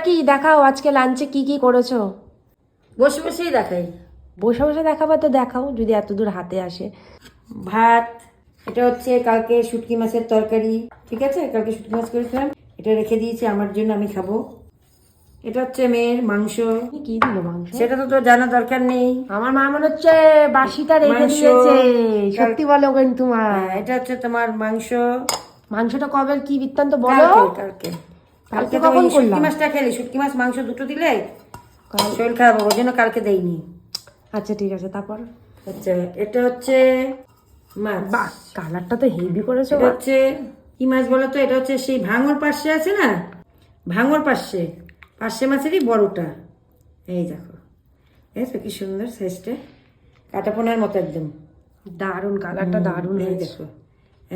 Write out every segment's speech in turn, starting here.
কি দেখাও আজকে লাঞ্চে কি কি করেছো? বসে বসেই দেখাই। বসে বসে দেখাবা তো দেখাও, যদি এত দূর হাতে আসে। ভাত, এটা হচ্ছে কালকে শুটকি মাছের তরকারি, ঠিক আছে, কালকে শুটকি মাছ করেছিলাম, এটা রেখে দিয়েছি আমার জন্য, আমি খাবো। এটা হচ্ছে মেয়ের মাংস, কি দিল মাংস? সেটা তো তোর জানা দরকার নেই। আমার মা মনে হচ্ছে বাসিটা রেখে মাংস, দিয়েছে। সত্যি বলো কিন্তু মা। এটা হচ্ছে তোমার মাংস। মাংসটা কবে কি বৃত্তান্ত বলো। কালকে কালকে কালকে কালকে তো কখন ওই শুটকি করলাম? মাছটা খেলি, শুটকি মাছ মাংস দুটো দিলে শরীর খারাপ হবে, ওই জন্য কালকে দেইনি। আচ্ছা ঠিক আছে, তারপর? আচ্ছা, এটা হচ্ছে মাছ। বাহ, কালারটা তো হেভি করেছো। এটা হচ্ছে কি মাছ বলো তো? এটা হচ্ছে সেই ভাঙর পার্শে আছে না, ভাঙর পার্শে, পার্শে মাছেরই বড়টা। এই দেখো, দেখো কি সুন্দর সাইজটা, কাটা পোনার মতো একদম। দারুন কালারটা, দারুন এই হয়েছে। দেখো,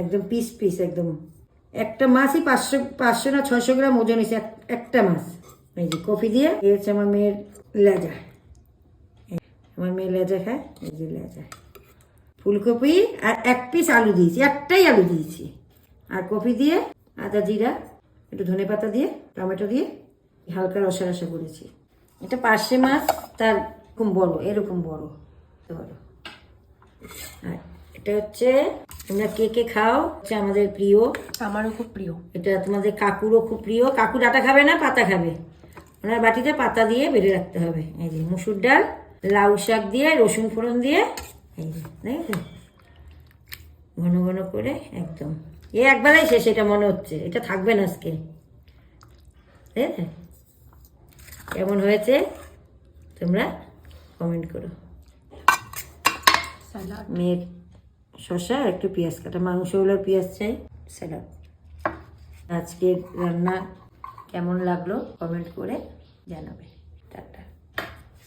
একদম পিস পিস একদম। একটা মাছই 500 না 600 গ্রাম ওজন হয়েছে একটা মাছ। এই যে কফি দিয়ে, এই হচ্ছে আমার মেয়ের লেজা, আমার মেয়ে লেজা খায়, এই যে লেজা, ফুলকপি আর 1 পিস আলু দিয়েছি, একটাই আলু দিয়েছি, আর কফি দিয়ে, আদা জিরা, একটু ধনে পাতা দিয়ে, টমেটো দিয়ে হালকা রসা রসা করেছি। এটা পার্শে মাছ, তার এরকম বড়, এরকম বড় বড়। আর এটা হচ্ছে, তোমরা কে কে খাও, হচ্ছে আমাদের প্রিয়, আমারও খুব প্রিয়। এটা তোমাদের কাকুরও খুব প্রিয়। কাকু ডাটা খাবে না, পাতা খাবে, ওনার বাটিতে পাতা দিয়ে বেড়ে রাখতে হবে। এই যে মুসুর ডাল, লাউ শাক দিয়ে, রসুন ফোড়ন দিয়ে, এই যে দেখেছো, ঘন ঘন করে একদম। একবেলাই শেষ, এটা মনে হচ্ছে এটা থাকবে না আজকে। কেমন হয়েছে তোমরা কমেন্ট করো। মেয়ের শসা আর একটু পেঁয়াজ কাটা, মাংস হলো পেঁয়াজ চাই, স্যালাড। আজকের রান্না কেমন লাগলো কমেন্ট করে জানাবে। টাটা।